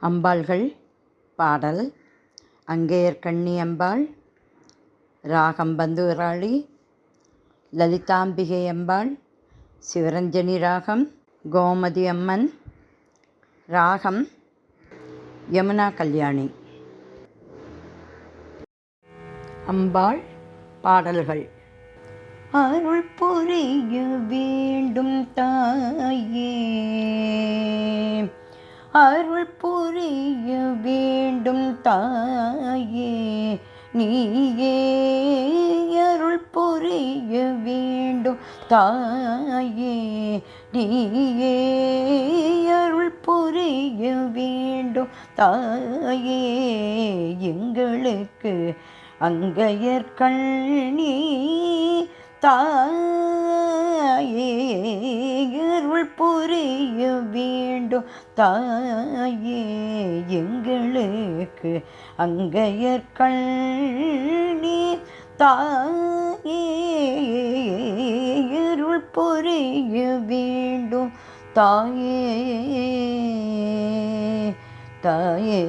அம்பாள்கள் பாடல். அங்கையர்கண்ணி அம்பாள், ராகம் பந்துவராளி. லலிதாம்பிகை அம்பாள், சிவரஞ்சனி ராகம். கோமதி அம்மன் ராகம் யமுனா கல்யாணி. அம்பாள் பாடல்கள். அருள் புரிய வேண்டும் தாயே, அருள் புரிய வேண்டும் தாயே, நீயே அருள் புரிய வேண்டும் தாயே, நீயே அருள் புரிய வேண்டும் தாயே, எங்களுக்கு அங்கையர்கண்ணி தாயே, அருள் புரிய வேண்டும் தாயே, எங்களுக்கு அங்கையர்கண்ணி தாயே, அருள் புரிய வேண்டும் தாயே, தாயே.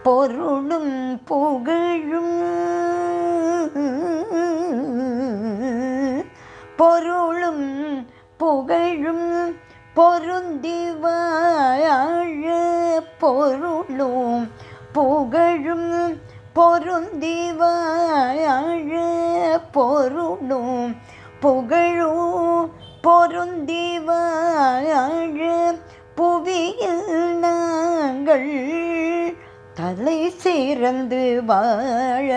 பொருளும் புகழும் பொருளும் புகழும் பொருந்தி வாழ, பொருளும் புகழும் பொருந்தி வாழ, பொருளும் புகழும் பொருந்தி வாழ, புவியில் நாங்கள் தலை சிறந்து வாழ,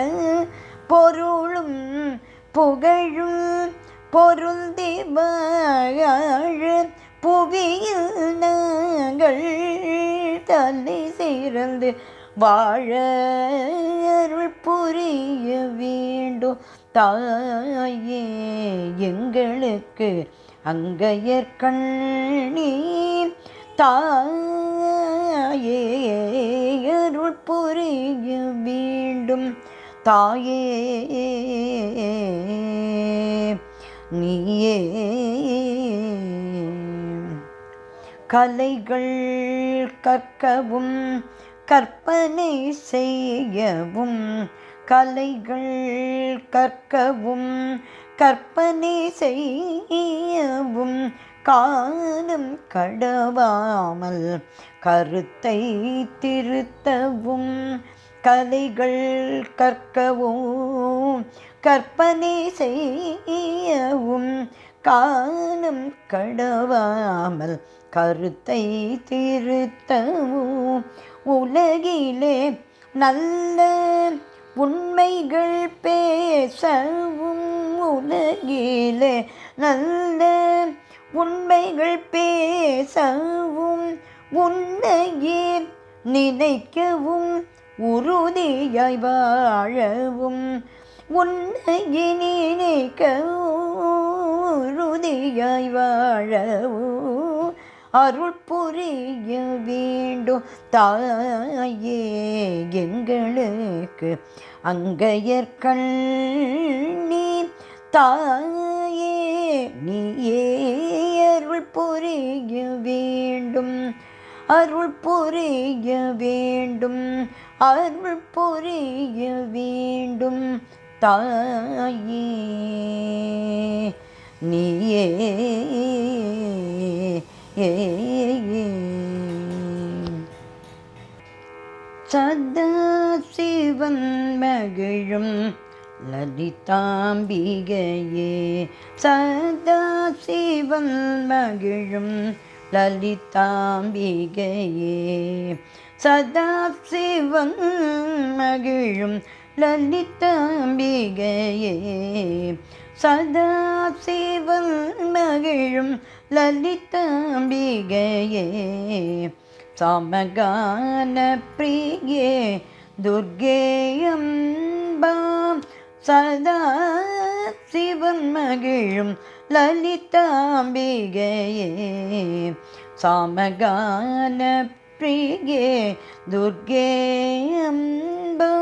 பொருளும் புகழும் பொருந்தி வாழ, புவியில் நாங்கள் தலை சிறந்து வாழ, அருள் புரிய வேண்டும் தாயே, எங்களுக்கு அங்கையர்கண்ணி தாயே, அருள் புரிய வேண்டும் தாயே, நீயே. கலைகள் கற்கவும் கற்பனை செய்யவும், கலைகள் கற்கவும் கற்பனை செய்யவும், காலம் கடவாமல் கருத்தை திருத்தவும், கலைகள் கற்கவும் கற்பனை செய்யவும், காலம் கடவாமல் கருத்தை திருத்தவும், உலகிலே நல்ல உண்மைகள் பேசவும், உலகிலே நல்ல உண்மைகள் பேசவும், உன்னையே நினைக்கவும் உறுதியாய் வாழவும், உன்னையே நினைக்கவும் உறுதியாய் வாழவும், அருள் புரிய வேண்டும் தாயே, எங்களுக்கு அங்கையர்கண்ணி தாயே, நீயே அருள் புரிய வேண்டும், அருள் புரிய வேண்டும், அருள் புரிய வேண்டும் தாயே, நீயே. சதாசிவன் மகிழும் லலிதாம்பிகையே, சதாசிவன் மகிழும் லலிதாம்பிகையே, சதாசிவன் மகிழும் லலிதாம்பிகையே, சதாசிவன் மகிழும் லலிதாம்பிகையே, சமகான பிரியே துர்க்கே அம்பா, சதா சிவன் மகிழும் லலிதாம்பிகையே, சமகான பிரியே துர்க்கே அம்பா,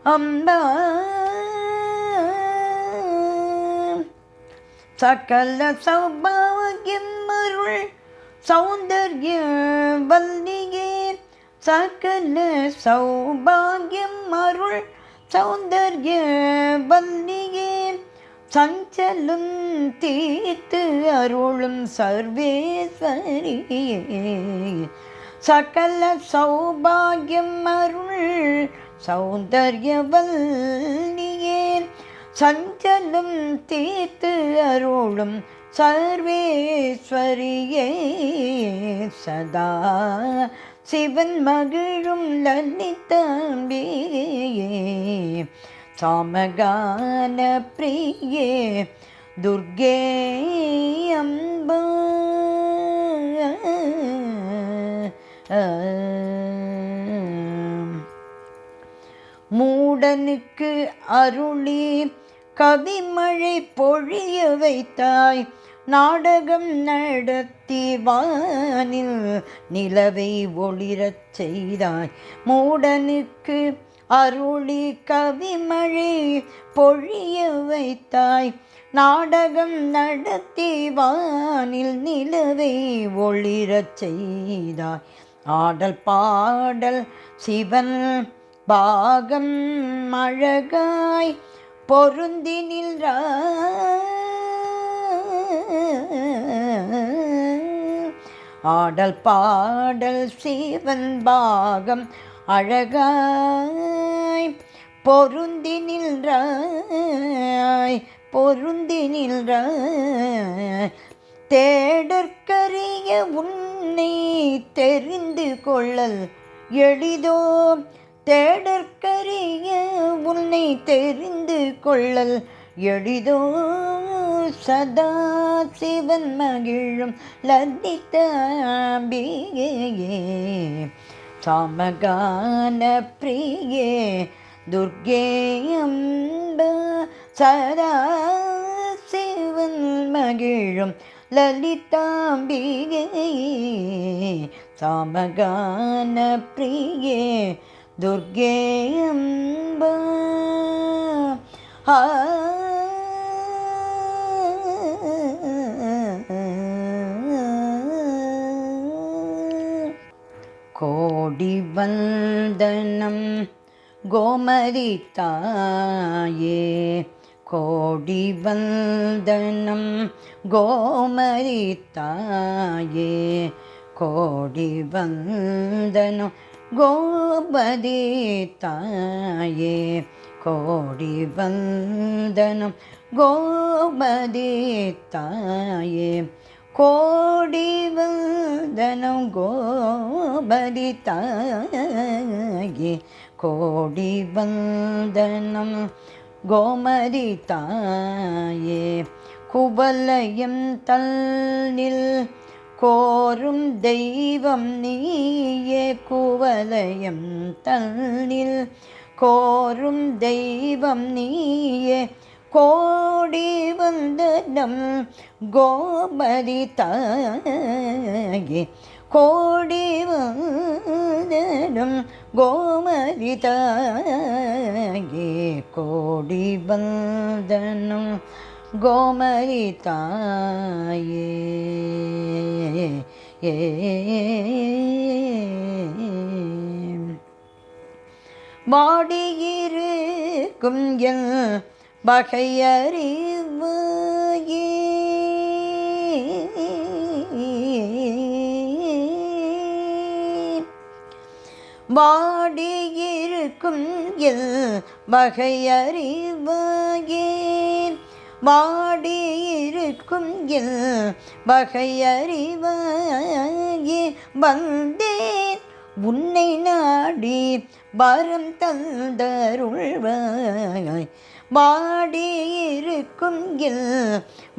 அம்பா. சகல சௌபாகிய சௌபாகியம் அருள் சௌந்தர்ய வல்லியே சகல சௌபாகியம் அருள் சௌந்தர்ய வல்லியே சஞ்சலம் தீர்த்து அருளும் சர்வேஸ்வரியே சகல சௌபாகியம் அருள் சௌந்தர்ய வல்லியே சஞ்சலம் தீர்த்து அருளும் சர்வேஸ்வரியே சதா சிவன் மகிழும் லலிதாம்பிகையே சாமகான பிரியே துர்கே அம்பா மூடனுக்கு அருளி கவிமழை பொழிய வைத்தாய் நாடகம் நடத்தி வானில் நிலவை ஒளிரச் செய்தாய் மூடனுக்கு அருளி கவிமழை பொழிய வைத்தாய் நாடகம் நடத்தி வானில் நிலவை ஒளிரச் செய்தாய் ஆடல் பாடல் சிவன் பாகம் அழகாய் பொருந்தி நின்றாய் ஆடல் பாடல் சிவன் பாகம் அழகாய் பொருந்தி நின்றாய் தேடற்கரிய உன்னை தெரிந்து கொள்ளல் எளிதோ தேடற்கரிய உன்னை தெரிந்து கொள்ளல் எளிதோ சதா சிவன் மகிழும் லலிதாம்பிகையே சாமகான பிரியே துர்கே அம்பா சதா சிவன் மகிழும் லலிதாம்பிகையே சாமகான பிரியே துர்கே அம்பா கோடி வந்தனம் கோமதி தாயே கோடி வந்தனம் கோமதி தாயே கோடி வந்தனம் கோமதி தாயே கோடி வந்தனம் கோமதி தாயே கோடி வந்தனம் கோமதி தாயே கோடி வந்தனம் கோமதி தாயே குவலயம் தன்னில் கோரும் தெய்வம் நீயே குவலயம் தன்னில் கோரும் தெய்வம் நீயே கோடி வந்தனம் கோமதி தாயே கோடி வந்தனம் கோமதி தாயே கோடி வந்தனம் கோமதி தாயே வாடியிருக்கும் என் வகையறிவாயே வாடியிருக்கும் என் வகையறிவாயே வாடியிருக்கும் என் வகையறிவாயே வந்தேன் உன்னை நாடி வரம் தந்தருள்வாய் வாடியிருக்கும் என்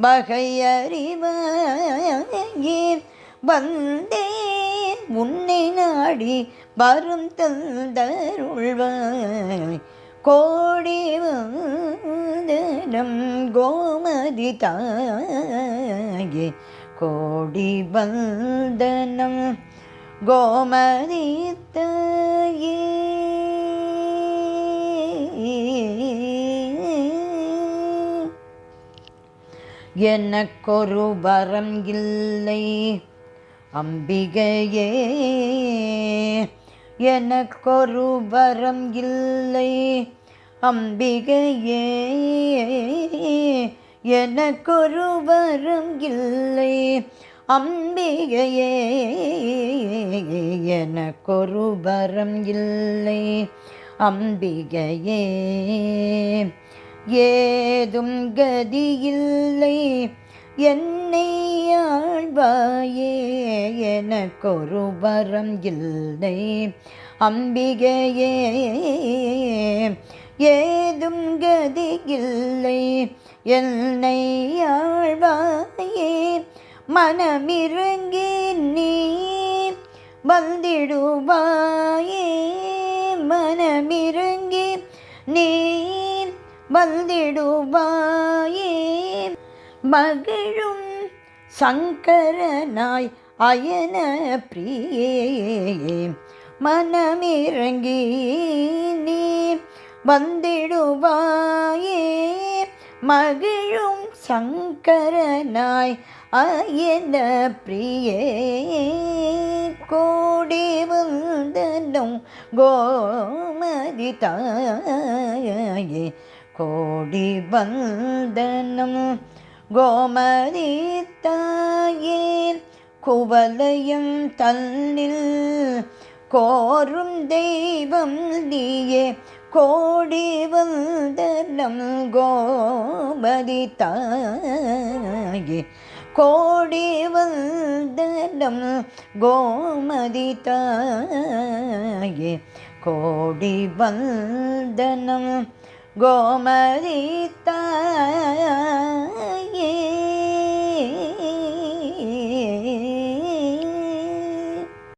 வகையறிவாயே வந்தேன் உன்னை நாடி வரம் தந்தருள்வாய் கோடி வந்தனம் கோமதி தாயே கோடி வந்தனம் கோமதி தாயே எனக்கொரு வரம் இல்லை அம்பிகையே, எனக்கொரு வரம் இல்லை அம்பிகையே, எனக்கொரு வரம் இல்லை அம்பிகையே, எனக்கொரு வரம் இல்லை அம்பிகையே. ஏதும் கதியில்லை என்னை ஆழ்வாயே, எனக்கொரு வரம் இல்லை அம்பிகையே, ஏதும் கதியில்லை என்னை ஆழ்வாயே, மனமிறங்கி நீ வந்திடுவாயே, மனமிறங்கி நீ வந்திடுவாயே, மகிழும் சங்கரனாய் அயன பிரியே, மனமிறங்கி நீ வந்திடுவாயே, மகிழும் சங்கரனாய் அயன பிரியே. கோடி வந்தனம் கோமதி தாயே, கோடி வந்தனம் கோமதி தாயே, குவலயம் தன்னில் கோரும் தெய்வம் நீயே, கோடி வந்தனம் கோமதி தாயே, கோடி வந்தனம் கோமதி தாயே, கோடி வந்தனம் கோமதி தாயே.